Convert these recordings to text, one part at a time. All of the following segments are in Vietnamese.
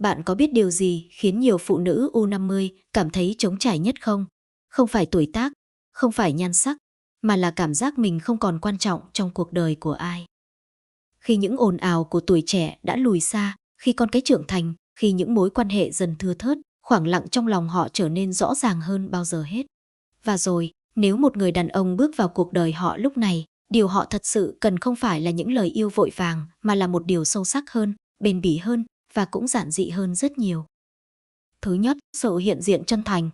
Bạn có biết điều gì khiến nhiều phụ nữ U50 cảm thấy trống trải nhất không? Không phải tuổi tác, không phải nhan sắc, mà là cảm giác mình không còn quan trọng trong cuộc đời của ai. Khi những ồn ào của tuổi trẻ đã lùi xa, khi con cái trưởng thành, khi những mối quan hệ dần thưa thớt, khoảng lặng trong lòng họ trở nên rõ ràng hơn bao giờ hết. Và rồi, nếu một người đàn ông bước vào cuộc đời họ lúc này, điều họ thật sự cần không phải là những lời yêu vội vàng, mà là một điều sâu sắc hơn, bền bỉ hơn và cũng giản dị hơn rất nhiều. Thứ nhất, sự hiện diện chân thành.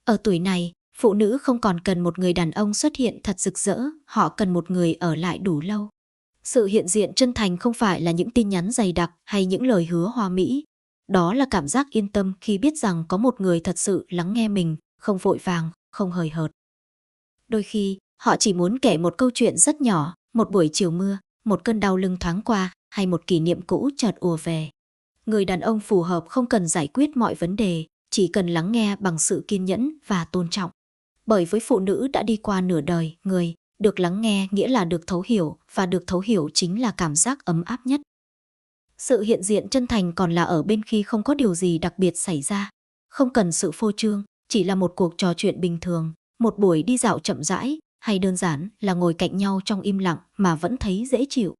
Ở tuổi này, phụ nữ không còn cần một người đàn ông xuất hiện thật rực rỡ, họ cần một người ở lại đủ lâu. Sự hiện diện chân thành không phải là những tin nhắn dày đặc hay những lời hứa hoa mỹ. Đó là cảm giác yên tâm khi biết rằng có một người thật sự lắng nghe mình, không vội vàng, không hời hợt. Đôi khi, họ chỉ muốn kể một câu chuyện rất nhỏ, một buổi chiều mưa, một cơn đau lưng thoáng qua, hay một kỷ niệm cũ chợt ùa về. Người đàn ông phù hợp không cần giải quyết mọi vấn đề, chỉ cần lắng nghe bằng sự kiên nhẫn và tôn trọng. Bởi với phụ nữ đã đi qua nửa đời, người được lắng nghe nghĩa là được thấu hiểu, và được thấu hiểu chính là cảm giác ấm áp nhất. Sự hiện diện chân thành còn là ở bên khi không có điều gì đặc biệt xảy ra. Không cần sự phô trương, chỉ là một cuộc trò chuyện bình thường, một buổi đi dạo chậm rãi, hay đơn giản là ngồi cạnh nhau trong im lặng mà vẫn thấy dễ chịu.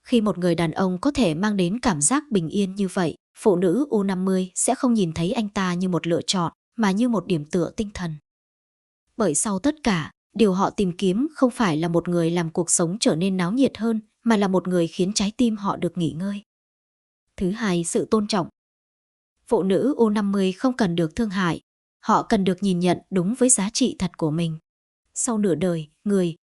Khi một người đàn ông có thể mang đến cảm giác bình yên như vậy, phụ nữ U50 sẽ không nhìn thấy anh ta như một lựa chọn, mà như một điểm tựa tinh thần. Bởi sau tất cả, điều họ tìm kiếm không phải là một người làm cuộc sống trở nên náo nhiệt hơn, mà là một người khiến trái tim họ được nghỉ ngơi. Thứ hai, sự tôn trọng. Phụ nữ U50 không cần được thương hại, họ cần được nhìn nhận đúng với giá trị thật của mình. Sau nửa đời,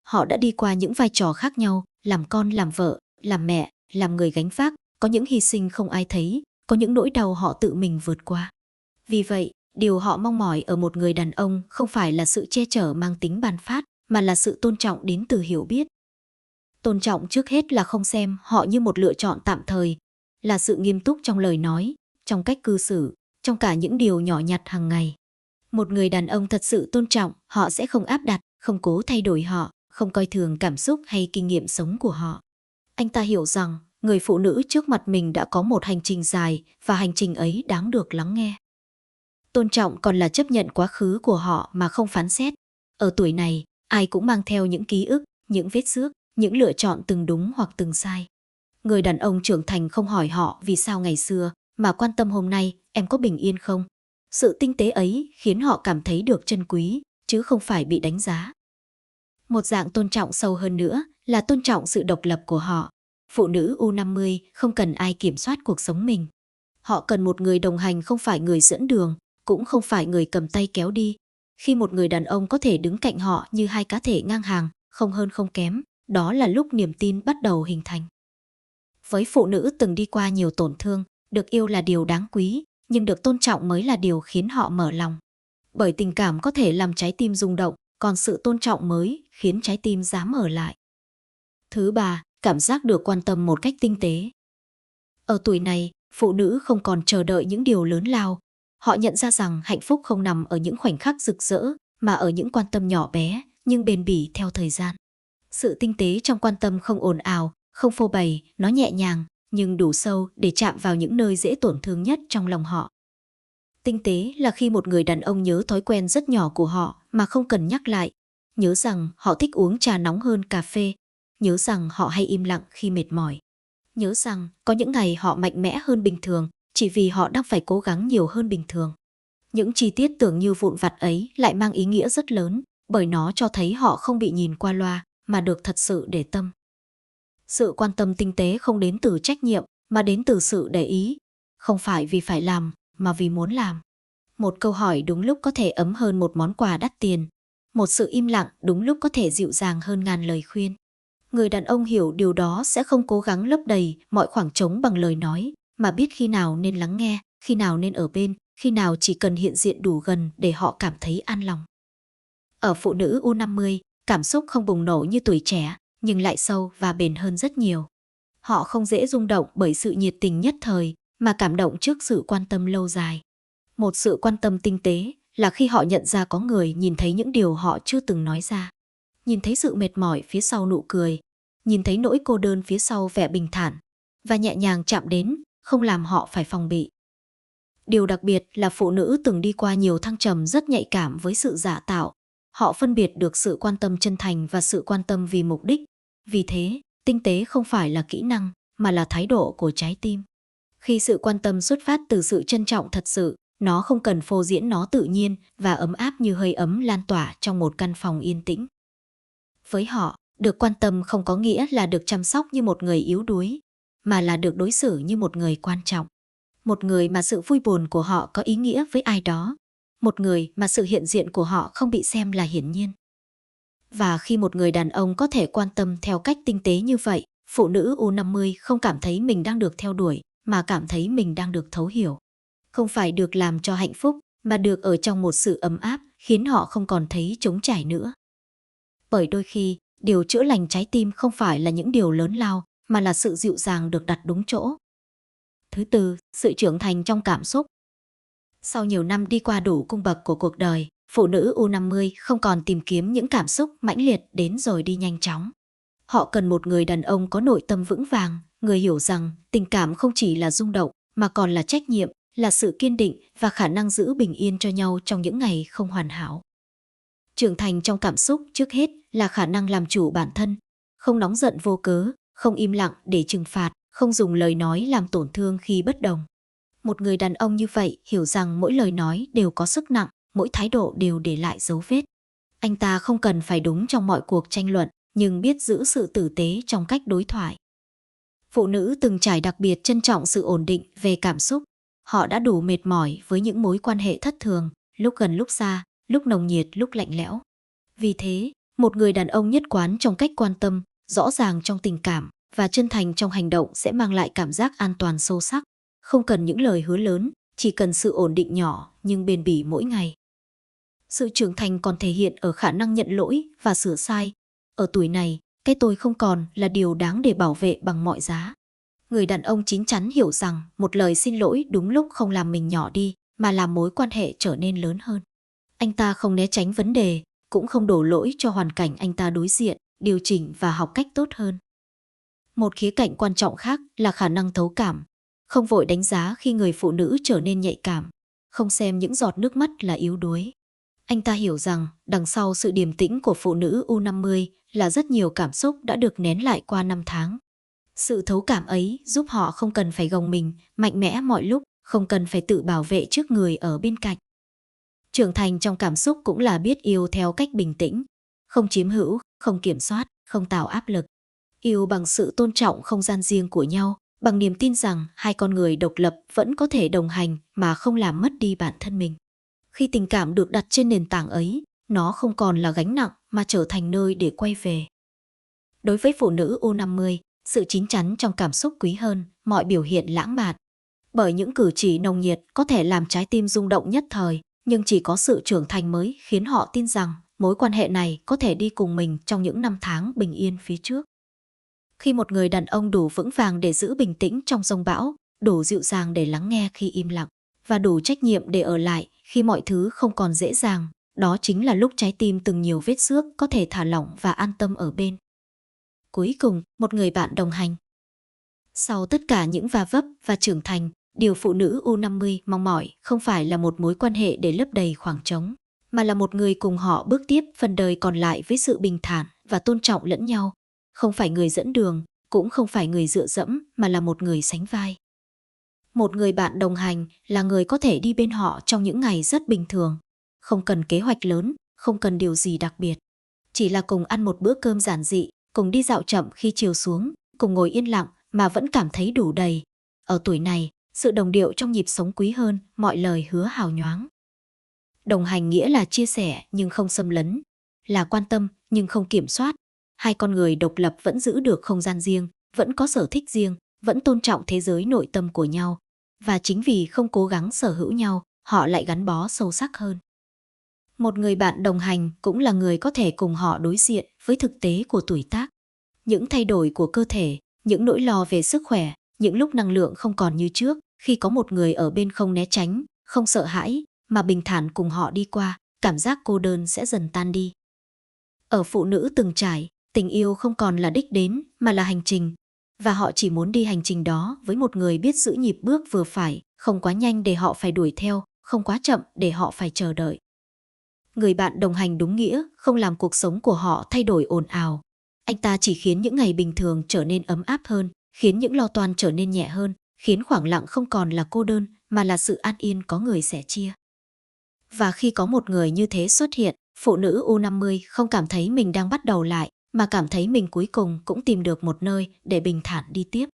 họ đã đi qua những vai trò khác nhau, làm con, làm vợ, làm mẹ, làm người gánh vác, có những hy sinh không ai thấy, có những nỗi đau họ tự mình vượt qua. Vì vậy, điều họ mong mỏi ở một người đàn ông không phải là sự che chở mang tính ban phát, mà là sự tôn trọng đến từ hiểu biết. Tôn trọng trước hết là không xem họ như một lựa chọn tạm thời, là sự nghiêm túc trong lời nói, trong cách cư xử, trong cả những điều nhỏ nhặt hàng ngày. Một người đàn ông thật sự tôn trọng, họ sẽ không áp đặt, không cố thay đổi họ, không coi thường cảm xúc hay kinh nghiệm sống của họ. Anh ta hiểu rằng, người phụ nữ trước mặt mình đã có một hành trình dài, và hành trình ấy đáng được lắng nghe. Tôn trọng còn là chấp nhận quá khứ của họ mà không phán xét. Ở tuổi này, ai cũng mang theo những ký ức, những vết xước, những lựa chọn từng đúng hoặc từng sai. Người đàn ông trưởng thành không hỏi họ vì sao ngày xưa, mà quan tâm hôm nay, em có bình yên không? Sự tinh tế ấy khiến họ cảm thấy được trân quý, chứ không phải bị đánh giá. Một dạng tôn trọng sâu hơn nữa là tôn trọng sự độc lập của họ. Phụ nữ U50 không cần ai kiểm soát cuộc sống mình. Họ cần một người đồng hành, không phải người dẫn đường, cũng không phải người cầm tay kéo đi. Khi một người đàn ông có thể đứng cạnh họ như hai cá thể ngang hàng, không hơn không kém, đó là lúc niềm tin bắt đầu hình thành. Với phụ nữ từng đi qua nhiều tổn thương, được yêu là điều đáng quý, nhưng được tôn trọng mới là điều khiến họ mở lòng. Bởi tình cảm có thể làm trái tim rung động, còn sự tôn trọng mới khiến trái tim dám ở lại. Thứ ba, cảm giác được quan tâm một cách tinh tế. Ở tuổi này, phụ nữ không còn chờ đợi những điều lớn lao. Họ nhận ra rằng hạnh phúc không nằm ở những khoảnh khắc rực rỡ, mà ở những quan tâm nhỏ bé, nhưng bền bỉ theo thời gian. Sự tinh tế trong quan tâm không ồn ào, không phô bày, nó nhẹ nhàng, nhưng đủ sâu để chạm vào những nơi dễ tổn thương nhất trong lòng họ. Tinh tế là khi một người đàn ông nhớ thói quen rất nhỏ của họ mà không cần nhắc lại. Nhớ rằng họ thích uống trà nóng hơn cà phê. Nhớ rằng họ hay im lặng khi mệt mỏi. Nhớ rằng có những ngày họ mạnh mẽ hơn bình thường, chỉ vì họ đang phải cố gắng nhiều hơn bình thường. Những chi tiết tưởng như vụn vặt ấy lại mang ý nghĩa rất lớn, bởi nó cho thấy họ không bị nhìn qua loa, mà được thật sự để tâm. Sự quan tâm tinh tế không đến từ trách nhiệm, mà đến từ sự để ý. Không phải vì phải làm, mà vì muốn làm. Một câu hỏi đúng lúc có thể ấm hơn một món quà đắt tiền. Một sự im lặng đúng lúc có thể dịu dàng hơn ngàn lời khuyên. Người đàn ông hiểu điều đó sẽ không cố gắng lấp đầy mọi khoảng trống bằng lời nói, mà biết khi nào nên lắng nghe, khi nào nên ở bên, khi nào chỉ cần hiện diện đủ gần để họ cảm thấy an lòng. Ở phụ nữ U50, cảm xúc không bùng nổ như tuổi trẻ, nhưng lại sâu và bền hơn rất nhiều. Họ không dễ rung động bởi sự nhiệt tình nhất thời, mà cảm động trước sự quan tâm lâu dài. Một sự quan tâm tinh tế là khi họ nhận ra có người nhìn thấy những điều họ chưa từng nói ra. Nhìn thấy sự mệt mỏi phía sau nụ cười, nhìn thấy nỗi cô đơn phía sau vẻ bình thản, và nhẹ nhàng chạm đến, không làm họ phải phòng bị. Điều đặc biệt là phụ nữ từng đi qua nhiều thăng trầm rất nhạy cảm với sự giả tạo. Họ phân biệt được sự quan tâm chân thành và sự quan tâm vì mục đích. Vì thế, tinh tế không phải là kỹ năng, mà là thái độ của trái tim. Khi sự quan tâm xuất phát từ sự trân trọng thật sự, nó không cần phô diễn, nó tự nhiên và ấm áp như hơi ấm lan tỏa trong một căn phòng yên tĩnh. Với họ, được quan tâm không có nghĩa là được chăm sóc như một người yếu đuối, mà là được đối xử như một người quan trọng. Một người mà sự vui buồn của họ có ý nghĩa với ai đó. Một người mà sự hiện diện của họ không bị xem là hiển nhiên. Và khi một người đàn ông có thể quan tâm theo cách tinh tế như vậy, phụ nữ U50 không cảm thấy mình đang được theo đuổi, mà cảm thấy mình đang được thấu hiểu. Không phải được làm cho hạnh phúc, mà được ở trong một sự ấm áp, khiến họ không còn thấy trống trải nữa. Bởi đôi khi, điều chữa lành trái tim không phải là những điều lớn lao, mà là sự dịu dàng được đặt đúng chỗ. Thứ tư, sự trưởng thành trong cảm xúc. Sau nhiều năm đi qua đủ cung bậc của cuộc đời, phụ nữ U50 không còn tìm kiếm những cảm xúc mãnh liệt đến rồi đi nhanh chóng. Họ cần một người đàn ông có nội tâm vững vàng, người hiểu rằng tình cảm không chỉ là rung động, mà còn là trách nhiệm, là sự kiên định và khả năng giữ bình yên cho nhau trong những ngày không hoàn hảo. Trưởng thành trong cảm xúc trước hết là khả năng làm chủ bản thân, không nóng giận vô cớ, không im lặng để trừng phạt, không dùng lời nói làm tổn thương khi bất đồng. Một người đàn ông như vậy hiểu rằng mỗi lời nói đều có sức nặng, mỗi thái độ đều để lại dấu vết. Anh ta không cần phải đúng trong mọi cuộc tranh luận, nhưng biết giữ sự tử tế trong cách đối thoại. Phụ nữ từng trải đặc biệt trân trọng sự ổn định về cảm xúc. Họ đã đủ mệt mỏi với những mối quan hệ thất thường, lúc gần lúc xa, lúc nồng nhiệt lúc lạnh lẽo. Vì thế, một người đàn ông nhất quán trong cách quan tâm, rõ ràng trong tình cảm và chân thành trong hành động sẽ mang lại cảm giác an toàn sâu sắc. Không cần những lời hứa lớn, chỉ cần sự ổn định nhỏ nhưng bền bỉ mỗi ngày. Sự trưởng thành còn thể hiện ở khả năng nhận lỗi và sửa sai. Ở tuổi này, cái tôi không còn là điều đáng để bảo vệ bằng mọi giá. Người đàn ông chín chắn hiểu rằng một lời xin lỗi đúng lúc không làm mình nhỏ đi, mà làm mối quan hệ trở nên lớn hơn. Anh ta không né tránh vấn đề, cũng không đổ lỗi cho hoàn cảnh anh ta đối diện, điều chỉnh và học cách tốt hơn. Một khía cạnh quan trọng khác là khả năng thấu cảm. Không vội đánh giá khi người phụ nữ trở nên nhạy cảm, không xem những giọt nước mắt là yếu đuối. Anh ta hiểu rằng đằng sau sự điềm tĩnh của phụ nữ U50 là rất nhiều cảm xúc đã được nén lại qua năm tháng. Sự thấu cảm ấy giúp họ không cần phải gồng mình, mạnh mẽ mọi lúc, không cần phải tự bảo vệ trước người ở bên cạnh. Trưởng thành trong cảm xúc cũng là biết yêu theo cách bình tĩnh, không chiếm hữu, không kiểm soát, không tạo áp lực. Yêu bằng sự tôn trọng không gian riêng của nhau, bằng niềm tin rằng hai con người độc lập vẫn có thể đồng hành mà không làm mất đi bản thân mình. Khi tình cảm được đặt trên nền tảng ấy, nó không còn là gánh nặng mà trở thành nơi để quay về. Đối với phụ nữ U50, sự chín chắn trong cảm xúc quý hơn mọi biểu hiện lãng mạn. Bởi những cử chỉ nồng nhiệt có thể làm trái tim rung động nhất thời, nhưng chỉ có sự trưởng thành mới khiến họ tin rằng mối quan hệ này có thể đi cùng mình trong những năm tháng bình yên phía trước. Khi một người đàn ông đủ vững vàng để giữ bình tĩnh trong giông bão, đủ dịu dàng để lắng nghe khi im lặng, và đủ trách nhiệm để ở lại khi mọi thứ không còn dễ dàng, đó chính là lúc trái tim từng nhiều vết xước có thể thả lỏng và an tâm ở bên. Cuối cùng, một người bạn đồng hành. Sau tất cả những va vấp và trưởng thành, điều phụ nữ U50 mong mỏi không phải là một mối quan hệ để lấp đầy khoảng trống, mà là một người cùng họ bước tiếp phần đời còn lại với sự bình thản và tôn trọng lẫn nhau. Không phải người dẫn đường, cũng không phải người dựa dẫm, mà là một người sánh vai. Một người bạn đồng hành là người có thể đi bên họ trong những ngày rất bình thường. Không cần kế hoạch lớn, không cần điều gì đặc biệt. Chỉ là cùng ăn một bữa cơm giản dị, cùng đi dạo chậm khi chiều xuống, cùng ngồi yên lặng mà vẫn cảm thấy đủ đầy. Ở tuổi này, sự đồng điệu trong nhịp sống quý hơn mọi lời hứa hào nhoáng. Đồng hành nghĩa là chia sẻ nhưng không xâm lấn, là quan tâm nhưng không kiểm soát. Hai con người độc lập vẫn giữ được không gian riêng, vẫn có sở thích riêng, vẫn tôn trọng thế giới nội tâm của nhau. Và chính vì không cố gắng sở hữu nhau, họ lại gắn bó sâu sắc hơn. Một người bạn đồng hành cũng là người có thể cùng họ đối diện với thực tế của tuổi tác. Những thay đổi của cơ thể, những nỗi lo về sức khỏe, những lúc năng lượng không còn như trước, khi có một người ở bên không né tránh, không sợ hãi, mà bình thản cùng họ đi qua, cảm giác cô đơn sẽ dần tan đi. Ở phụ nữ từng trải, tình yêu không còn là đích đến, mà là hành trình. Và họ chỉ muốn đi hành trình đó với một người biết giữ nhịp bước vừa phải, không quá nhanh để họ phải đuổi theo, không quá chậm để họ phải chờ đợi. Người bạn đồng hành đúng nghĩa không làm cuộc sống của họ thay đổi ồn ào. Anh ta chỉ khiến những ngày bình thường trở nên ấm áp hơn, khiến những lo toan trở nên nhẹ hơn, khiến khoảng lặng không còn là cô đơn mà là sự an yên có người sẻ chia. Và khi có một người như thế xuất hiện, phụ nữ U50 không cảm thấy mình đang bắt đầu lại, mà cảm thấy mình cuối cùng cũng tìm được một nơi để bình thản đi tiếp.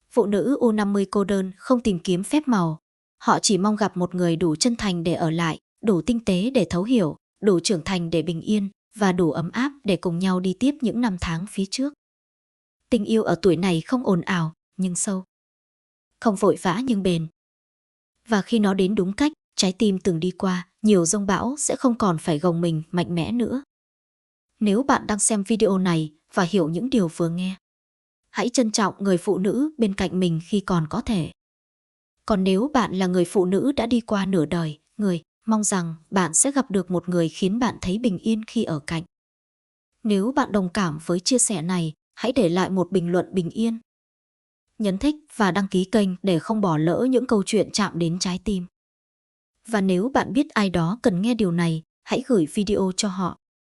Phụ nữ U50 cô đơn không tìm kiếm phép màu. Họ chỉ mong gặp một người đủ chân thành để ở lại, đủ tinh tế để thấu hiểu, đủ trưởng thành để bình yên và đủ ấm áp để cùng nhau đi tiếp những năm tháng phía trước. Tình yêu ở tuổi này không ồn ào nhưng sâu, không vội vã nhưng bền. Và khi nó đến đúng cách, trái tim từng đi qua, nhiều giông bão sẽ không còn phải gồng mình mạnh mẽ nữa. Nếu bạn đang xem video này và hiểu những điều vừa nghe, hãy trân trọng người phụ nữ bên cạnh mình khi còn có thể. Còn nếu bạn là người phụ nữ đã đi qua nửa đời, mong rằng bạn sẽ gặp được một người khiến bạn thấy bình yên khi ở cạnh. Nếu bạn đồng cảm với chia sẻ này, hãy để lại một bình luận bình yên. Nhấn thích và đăng ký kênh để không bỏ lỡ những câu chuyện chạm đến trái tim. Và nếu bạn biết ai đó cần nghe điều này, hãy gửi video cho họ.